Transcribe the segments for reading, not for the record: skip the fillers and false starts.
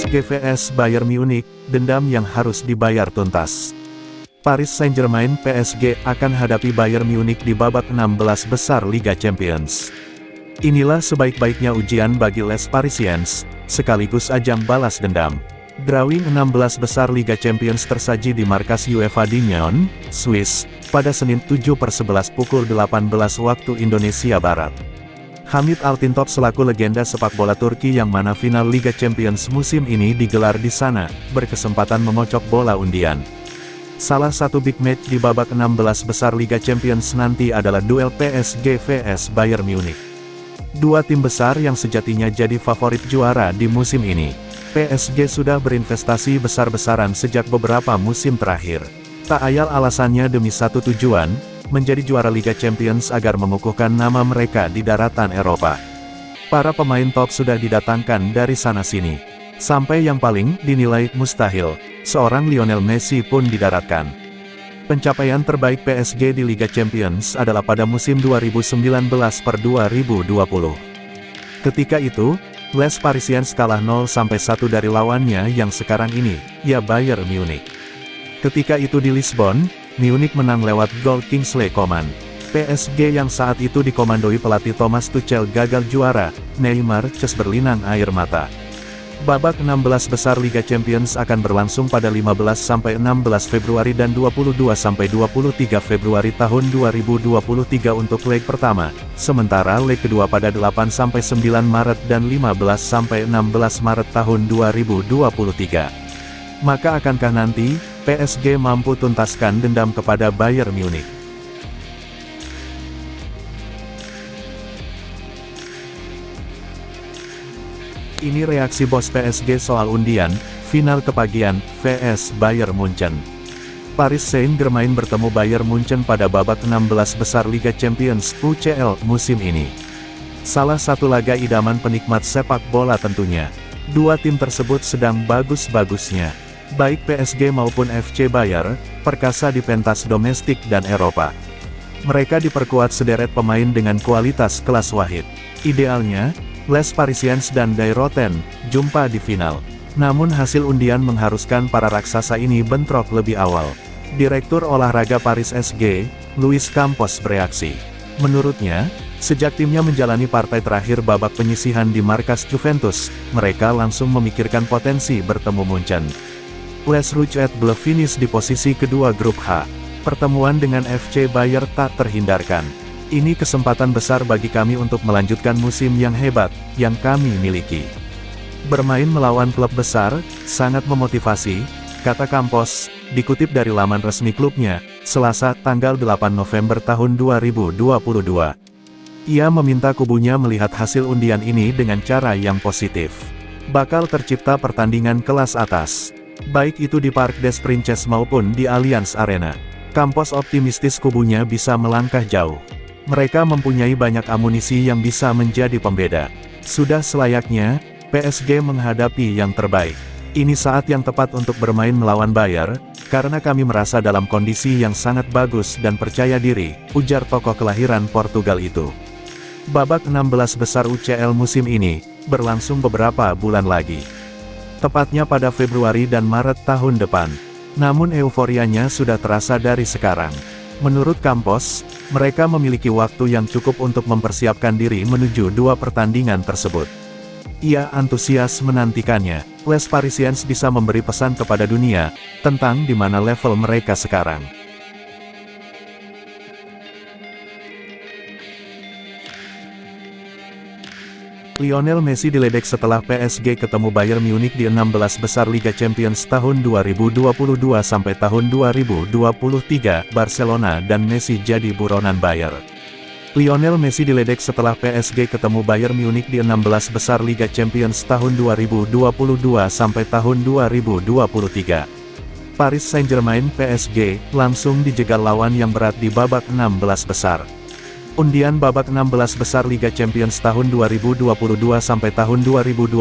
PSG vs Bayern Munich, dendam yang harus dibayar tuntas. Paris Saint-Germain PSG akan hadapi Bayern Munich di babak 16 besar Liga Champions. Inilah sebaik-baiknya ujian bagi Les Parisiens, sekaligus ajang balas dendam. Drawing 16 besar Liga Champions tersaji di markas UEFA di Nyon, Swiss, pada Senin 7/11 pukul 18 waktu Indonesia Barat. Hamid Altintop selaku legenda sepak bola Turki yang mana final Liga Champions musim ini digelar di sana, berkesempatan mengocok bola undian. Salah satu big match di babak 16 besar Liga Champions nanti adalah duel PSG vs Bayern Munich. Dua tim besar yang sejatinya jadi favorit juara di musim ini. PSG sudah berinvestasi besar-besaran sejak beberapa musim terakhir. Tak ayal alasannya demi satu tujuan, menjadi juara Liga Champions agar mengukuhkan nama mereka di daratan Eropa. Para pemain top sudah didatangkan dari sana-sini. Sampai yang paling dinilai mustahil, seorang Lionel Messi pun didaratkan. Pencapaian terbaik PSG di Liga Champions adalah pada musim 2019/2020. Ketika itu, Les Parisiens kalah 0-1 dari lawannya yang sekarang ini, ya Bayern Munich. Ketika itu di Lisbon, Munich menang lewat gol Kingsley Coman. PSG yang saat itu dikomandoi pelatih Thomas Tuchel gagal juara, Neymar ces berlinang air mata. Babak 16 besar Liga Champions akan berlangsung pada 15-16 Februari dan 22-23 Februari tahun 2023 untuk leg pertama, sementara leg kedua pada 8-9 Maret dan 15-16 Maret tahun 2023. Maka akankah nanti, PSG mampu tuntaskan dendam kepada Bayern Munich? Ini reaksi bos PSG soal undian, final kepagian, vs Bayern Munchen. Paris Saint-Germain bertemu Bayern Munchen pada babak 16 besar Liga Champions UCL musim ini. Salah satu laga idaman penikmat sepak bola tentunya. Dua tim tersebut sedang bagus-bagusnya. Baik PSG maupun FC Bayern, perkasa di pentas domestik dan Eropa. Mereka diperkuat sederet pemain dengan kualitas kelas wahid. Idealnya, Les Parisiens dan Die Roten jumpa di final. Namun hasil undian mengharuskan para raksasa ini bentrok lebih awal. Direktur olahraga Paris SG, Luis Campos bereaksi. Menurutnya, sejak timnya menjalani partai terakhir babak penyisihan di markas Juventus, mereka langsung memikirkan potensi bertemu Munchen. Les Rouges et Bleus finish di posisi kedua grup H. Pertemuan dengan FC Bayern tak terhindarkan. Ini kesempatan besar bagi kami untuk melanjutkan musim yang hebat, yang kami miliki. Bermain melawan klub besar, sangat memotivasi, kata Campos, dikutip dari laman resmi klubnya, Selasa, tanggal 8 November tahun 2022. Ia meminta kubunya melihat hasil undian ini dengan cara yang positif. Bakal tercipta pertandingan kelas atas. Baik itu di Parc des Princes maupun di Allianz Arena. Campos optimistis kubunya bisa melangkah jauh. Mereka mempunyai banyak amunisi yang bisa menjadi pembeda. Sudah selayaknya, PSG menghadapi yang terbaik. Ini saat yang tepat untuk bermain melawan Bayern, karena kami merasa dalam kondisi yang sangat bagus dan percaya diri, ujar tokoh kelahiran Portugal itu. Babak 16 besar UCL musim ini, berlangsung beberapa bulan lagi. Tepatnya pada Februari dan Maret tahun depan. Namun euforianya sudah terasa dari sekarang. Menurut Campos, mereka memiliki waktu yang cukup untuk mempersiapkan diri menuju dua pertandingan tersebut. Ia antusias menantikannya. Les Parisiens bisa memberi pesan kepada dunia, tentang di mana level mereka sekarang. Lionel Messi diledek setelah PSG ketemu Bayern Munich di 16 besar Liga Champions tahun 2022 sampai tahun 2023, Barcelona dan Messi jadi buronan Bayern. Lionel Messi diledek setelah PSG ketemu Bayern Munich di 16 besar Liga Champions tahun 2022 sampai tahun 2023. Paris Saint-Germain PSG langsung dijegal lawan yang berat di babak 16 besar. Undian babak 16 besar Liga Champions tahun 2022 sampai tahun 2023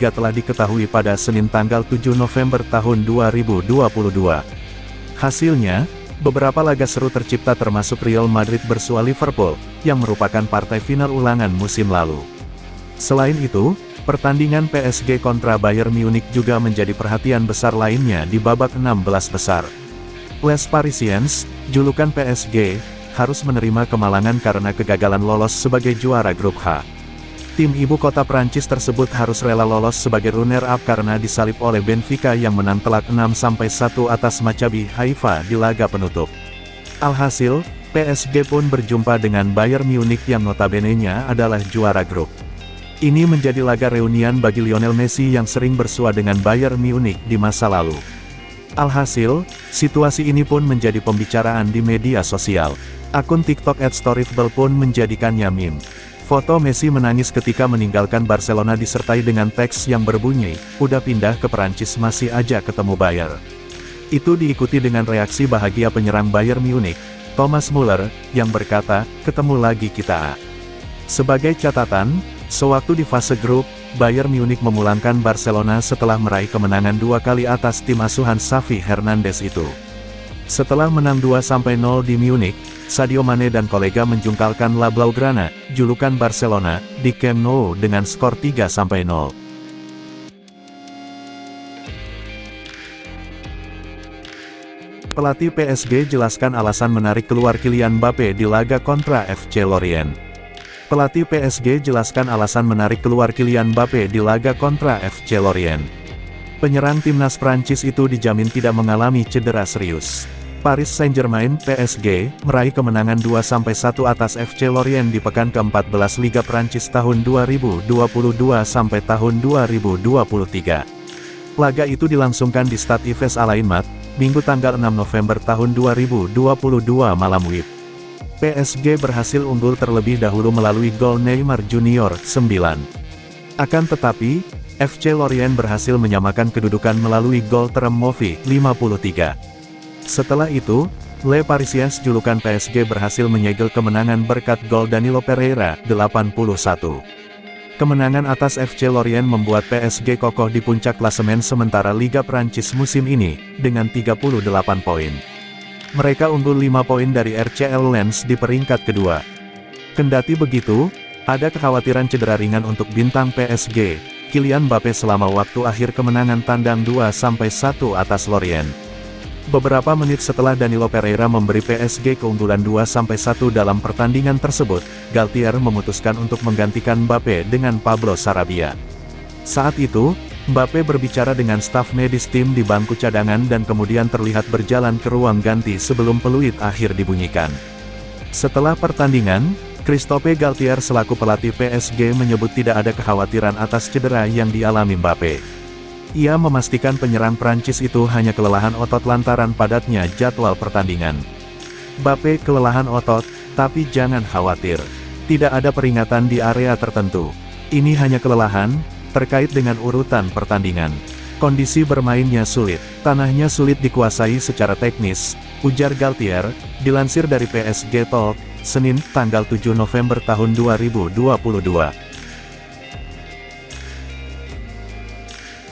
telah diketahui pada Senin tanggal 7 November tahun 2022. Hasilnya, beberapa laga seru tercipta termasuk Real Madrid bersua Liverpool, yang merupakan partai final ulangan musim lalu. Selain itu, pertandingan PSG kontra Bayern Munich juga menjadi perhatian besar lainnya di babak 16 besar. Les Parisiens, julukan PSG, harus menerima kemalangan karena kegagalan lolos sebagai juara grup H. Tim ibu kota Prancis tersebut harus rela lolos sebagai runner-up karena disalip oleh Benfica yang menang telak 6-1 atas Maccabi Haifa di laga penutup. Alhasil, PSG pun berjumpa dengan Bayern Munich yang notabene-nya adalah juara grup. Ini menjadi laga reunian bagi Lionel Messi yang sering bersua dengan Bayern Munich di masa lalu. Alhasil, situasi ini pun menjadi pembicaraan di media sosial. Akun TikTok @storyful pun menjadikannya meme. Foto Messi menangis ketika meninggalkan Barcelona disertai dengan teks yang berbunyi, "Udah pindah ke Perancis masih aja ketemu Bayern." Itu diikuti dengan reaksi bahagia penyerang Bayern Munich, Thomas Müller, yang berkata, "Ketemu lagi kita." Sebagai catatan, sewaktu di fase grup, Bayern Munich memulangkan Barcelona setelah meraih kemenangan 2 kali atas tim asuhan Xavi Hernandez itu. Setelah menang 2-0 di Munich, Sadio Mane dan kolega menjungkalkan La Blaugrana, julukan Barcelona, di Camp Nou dengan skor 3-0. Pelatih PSG jelaskan alasan menarik keluar Kylian Mbappe di laga kontra FC Lorient. Pelatih PSG jelaskan alasan menarik keluar Kylian Mbappe di laga kontra FC Lorient. Penyerang timnas Prancis itu dijamin tidak mengalami cedera serius. Paris Saint-Germain (PSG) meraih kemenangan 2-1 atas FC Lorient di pekan ke-14 Liga Prancis tahun 2022 sampai tahun 2023. Laga itu dilangsungkan di Stade Yves Alain Mat, Minggu tanggal 6 November tahun 2022 malam WIB. PSG berhasil unggul terlebih dahulu melalui gol Neymar Junior, 9. Akan tetapi, FC Lorient berhasil menyamakan kedudukan melalui gol Terem Mofi, 53. Setelah itu, Les Parisiens julukan PSG berhasil menyegel kemenangan berkat gol Danilo Pereira, 81. Kemenangan atas FC Lorient membuat PSG kokoh di puncak klasemen sementara Liga Prancis musim ini, dengan 38 poin. Mereka unggul 5 poin dari RCL Lens di peringkat kedua. Kendati begitu, ada kekhawatiran cedera ringan untuk bintang PSG, Kylian Mbappe selama waktu akhir kemenangan tandang 2-1 atas Lorient. Beberapa menit setelah Danilo Pereira memberi PSG keunggulan 2-1 dalam pertandingan tersebut, Galtier memutuskan untuk menggantikan Mbappe dengan Pablo Sarabia. Saat itu, Mbappe berbicara dengan staf medis tim di bangku cadangan dan kemudian terlihat berjalan ke ruang ganti sebelum peluit akhir dibunyikan. Setelah pertandingan, Christophe Galtier selaku pelatih PSG menyebut tidak ada kekhawatiran atas cedera yang dialami Mbappe. Ia memastikan penyerang Prancis itu hanya kelelahan otot lantaran padatnya jadwal pertandingan. Mbappe kelelahan otot, tapi jangan khawatir. Tidak ada peringatan di area tertentu. Ini hanya kelelahan, terkait dengan urutan pertandingan. Kondisi bermainnya sulit, tanahnya sulit dikuasai secara teknis, ujar Galtier, dilansir dari PSG Talk, Senin, tanggal 7 November tahun 2022.